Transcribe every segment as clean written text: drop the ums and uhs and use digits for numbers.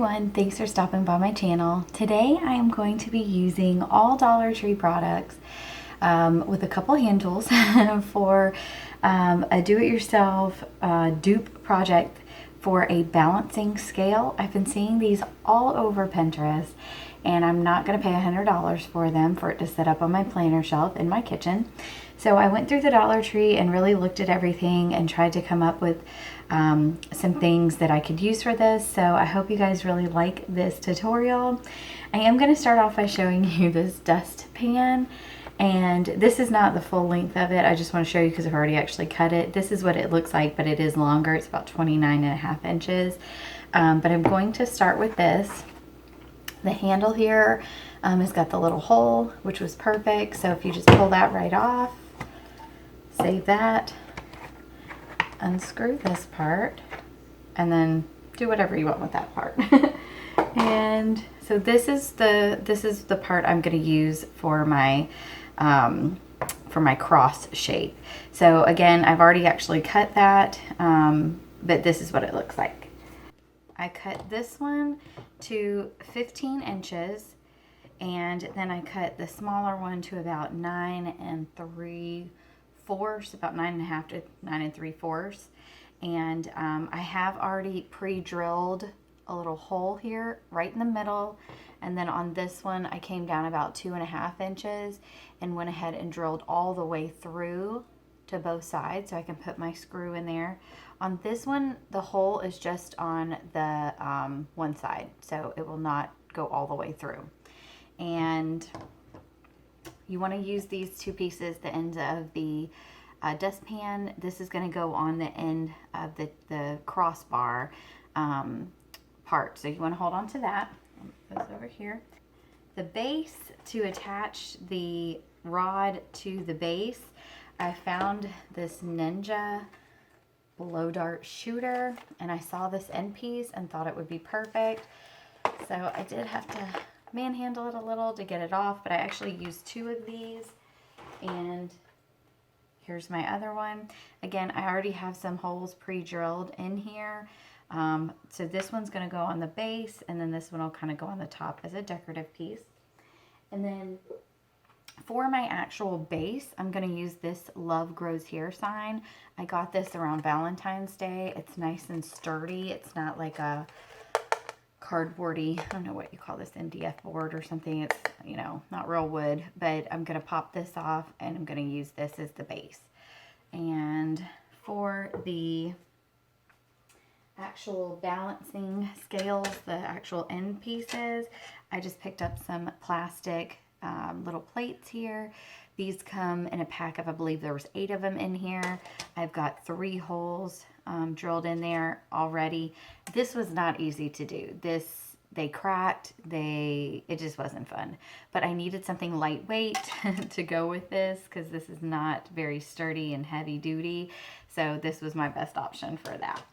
everyone, thanks for stopping by my channel. Today I am going to be using all Dollar Tree products with a couple hand tools for a do-it-yourself dupe project for a balancing scale. I've been seeing these all over Pinterest and I'm not going to pay $100 for them for it to set up on my planter shelf in my kitchen. So I went through the Dollar Tree and really looked at everything and tried to come up with some things that I could use for this. So I hope you guys really like this tutorial. I am going to start off by showing you this dustpan, and this is not the full length of it. I just want to show you because I've already actually cut it. This is what it looks like, but it is longer. It's about 29.5 inches. But I'm going to start with this. The handle here has got the little hole, which was perfect. So if you just pull that right off, save that, unscrew this part, and then do whatever you want with that part. And so this is the part I'm going to use for my cross shape. So again, I've already actually cut that, but this is what it looks like. I cut this one to 15 inches, and then I cut the smaller one to about 9 3/4, about 9.5 to 9 3/4. And I have already pre-drilled a little hole here right in the middle, and then on this one I came down about 2.5 inches and went ahead and drilled all the way through to both sides so I can put my screw in there. On this one, the hole is just on the one side, so it will not go all the way through. And you want to use these two pieces, the ends of the dustpan. This is going to go on the end of the crossbar part. So you want to hold on to that. Put this over here. The base, to attach the rod to the base, I found this Ninja blow dart shooter, and I saw this end piece and thought it would be perfect. So I did have to manhandle it a little to get it off, but I actually used 2 of these, and here's my other one. Again, I already have some holes pre-drilled in here. So this one's going to go on the base, and then this one will kind of go on the top as a decorative piece. And then for my actual base, I'm going to use this Love Grows Here sign. I got this around Valentine's Day. It's nice and sturdy. It's not like a cardboardy, I don't know what you call this, MDF board or something. It's, you know, not real wood, but I'm going to pop this off and I'm going to use this as the base. And for the actual balancing scales, the actual end pieces, I just picked up some plastic little plates here. These come in a pack of, I believe there was 8 of them in here. I've got 3 holes drilled in there already. This was not easy to do. They cracked, it just wasn't fun. But I needed something lightweight to go with this because this is not very sturdy and heavy duty. So this was my best option for that.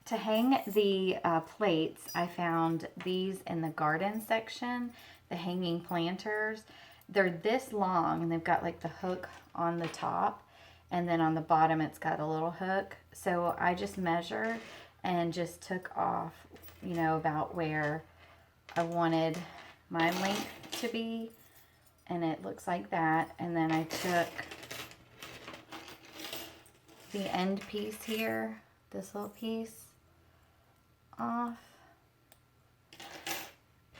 To hang the plates, I found these in the garden section, the hanging planters. They're this long, and they've got like the hook on the top, and then on the bottom it's got a little hook. So I just measured and just took off, you know, about where I wanted my length to be, and it looks like that. And then I took the end piece here, this little piece, off,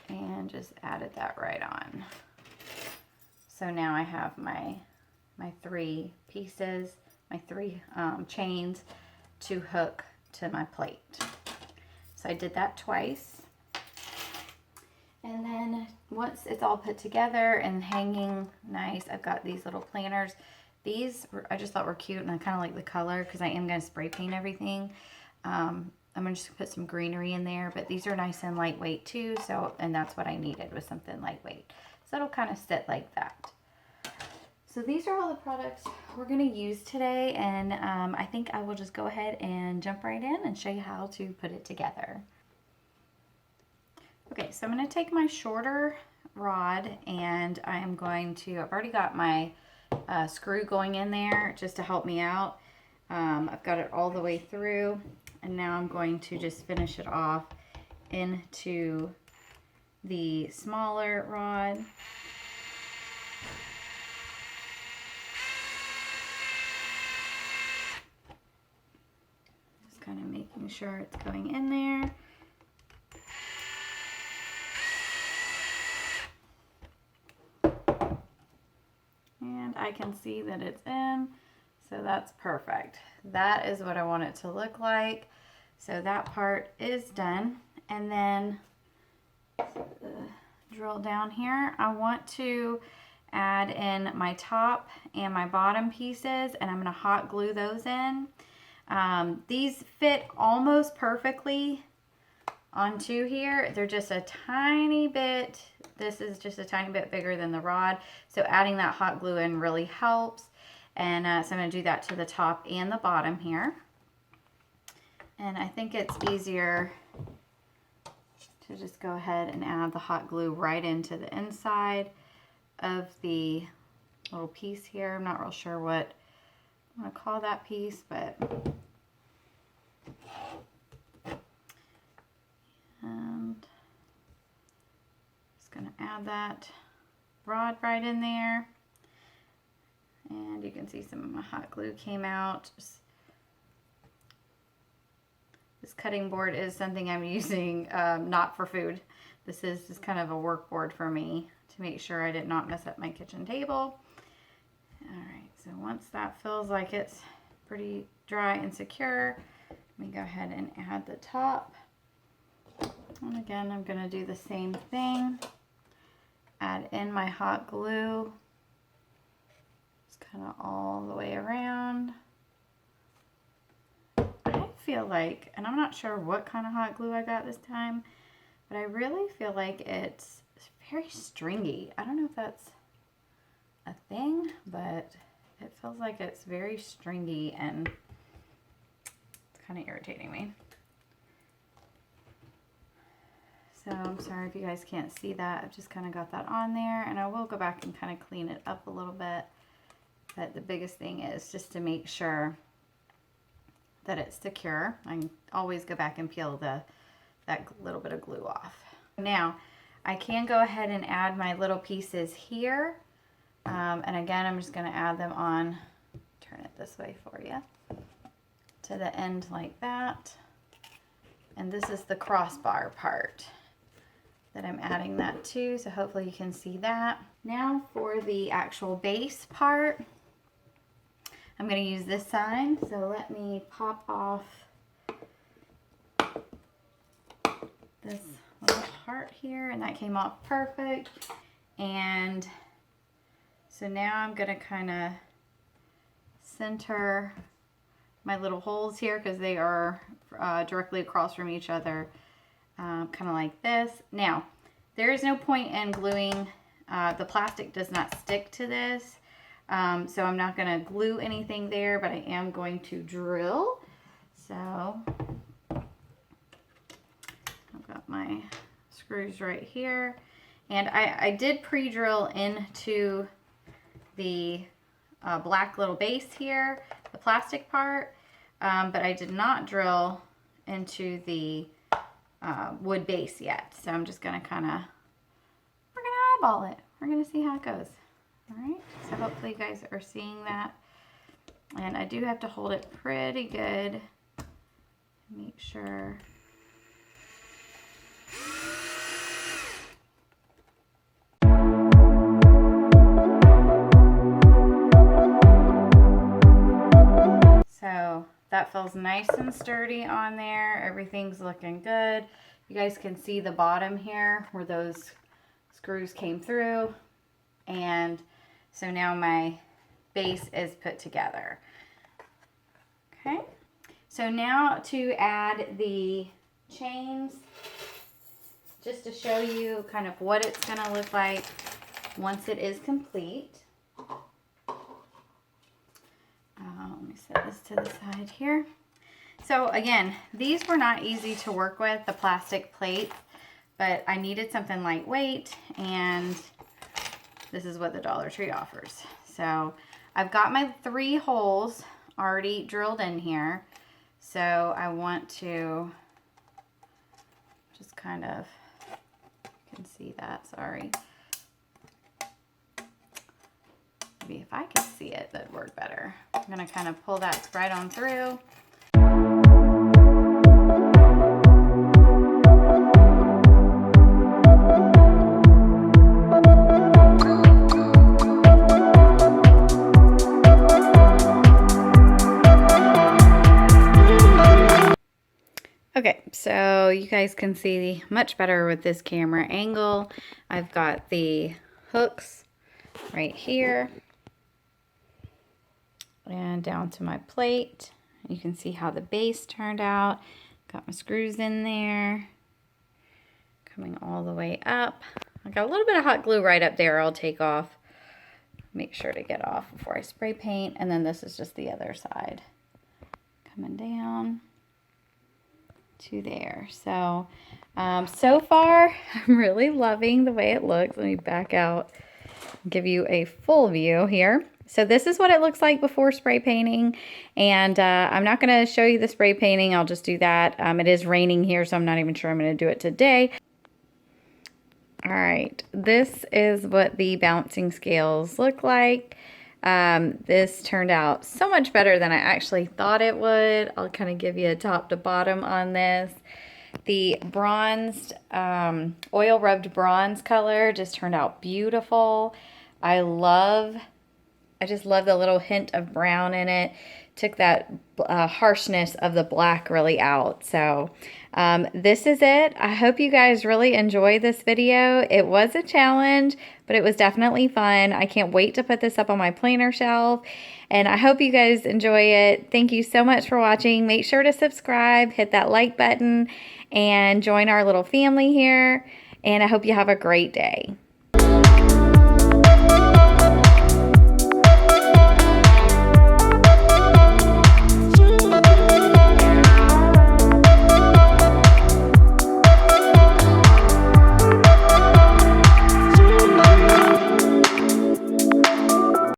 and just added that right on. So now I have my 3 pieces, my 3 chains to hook to my plate. So I did that twice. And then once it's all put together and hanging nice, I've got these little planters. These I just thought were cute, and I kind of like the color because I am going to spray paint everything. I'm going to just put some greenery in there, but these are nice and lightweight too. So, and that's what I needed, was something lightweight. So it'll kind of sit like that. So these are all the products we're going to use today, and I think I will just go ahead and jump right in and show you how to put it together. Okay, so I'm going to take my shorter rod, and I am going to, I've already got my screw going in there just to help me out. I've got it all the way through, and now I'm going to just finish it off into the smaller rod. Just kind of making sure it's going in there. And I can see that it's in, so that's perfect. That is what I want it to look like. So that part is done. And then drill down here. I want to add in my top and my bottom pieces, and I'm going to hot glue those in. These fit almost perfectly onto here. They're just a tiny bit, this is just a tiny bit bigger than the rod, so adding that hot glue in really helps. And so I'm going to do that to the top and the bottom here. And I think it's easier to just go ahead and add the hot glue right into the inside of the little piece here. I'm not real sure what I'm going to call that piece, but just going to add that rod right in there. And you can see some of my hot glue came out. This cutting board is something I'm using not for food. This is just kind of a work board for me to make sure I did not mess up my kitchen table. Alright, so once that feels like it's pretty dry and secure, let me go ahead and add the top. And again, I'm going to do the same thing. Add in my hot glue. Just kind of all the way around. I feel like, and I'm not sure what kind of hot glue I got this time, but I really feel like it's very stringy. I don't know if that's a thing, but it feels like it's very stringy and it's kind of irritating me. So I'm sorry if you guys can't see that. I've just kind of got that on there, and I will go back and kind of clean it up a little bit. But the biggest thing is just to make sure that it's secure. I can always go back and peel that little bit of glue off. Now, I can go ahead and add my little pieces here. And again, I'm just going to add them on, turn it this way for you, to the end like that. And this is the crossbar part that I'm adding that to, so hopefully you can see that. Now for the actual base part, I'm going to use this side, so let me pop off this little part here, and that came off perfect. And so now I'm going to kind of center my little holes here because they are directly across from each other, kind of like this. Now, there is no point in gluing, the plastic does not stick to this. So I'm not going to glue anything there, but I am going to drill. So I've got my screws right here. And I did pre-drill into the black little base here, the plastic part, but I did not drill into the wood base yet. So I'm just going to kind of, we're going to eyeball it. We're going to see how it goes. All right, so hopefully you guys are seeing that. And I do have to hold it pretty good. Make sure. So that feels nice and sturdy on there. Everything's looking good. You guys can see the bottom here where those screws came through. And so now my base is put together. Okay, so now to add the chains, just to show you kind of what it's going to look like once it is complete. Let me set this to the side here. So again, these were not easy to work with, the plastic plates, but I needed something lightweight, and this is what the Dollar Tree offers. So I've got my 3 holes already drilled in here. So I want to Just kind of, you can see that, sorry. Maybe if I could see it, that'd work better. I'm gonna kind of pull that right on through. Okay, so you guys can see much better with this camera angle. I've got the hooks right here and down to my plate. You can see how the base turned out. Got my screws in there, coming all the way up. I got a little bit of hot glue right up there I'll take off. Make sure to get off before I spray paint. And then this is just the other side. Coming down to there. So, so far, I'm really loving the way it looks. Let me back out and give you a full view here. So this is what it looks like before spray painting. And I'm not going to show you the spray painting. I'll just do that. It is raining here, so I'm not even sure I'm going to do it today. All right, this is what the bouncing scales look like. This turned out so much better than I actually thought it would. I'll kind of give you a top to bottom on this. The bronzed, oil rubbed bronze color just turned out beautiful. I just love the little hint of brown in it. Took that harshness of the black really out. So this is it. I hope you guys really enjoy this video. It was a challenge, but it was definitely fun. I can't wait to put this up on my planner shelf. And I hope you guys enjoy it. Thank you so much for watching. Make sure to subscribe, hit that like button, and join our little family here. And I hope you have a great day.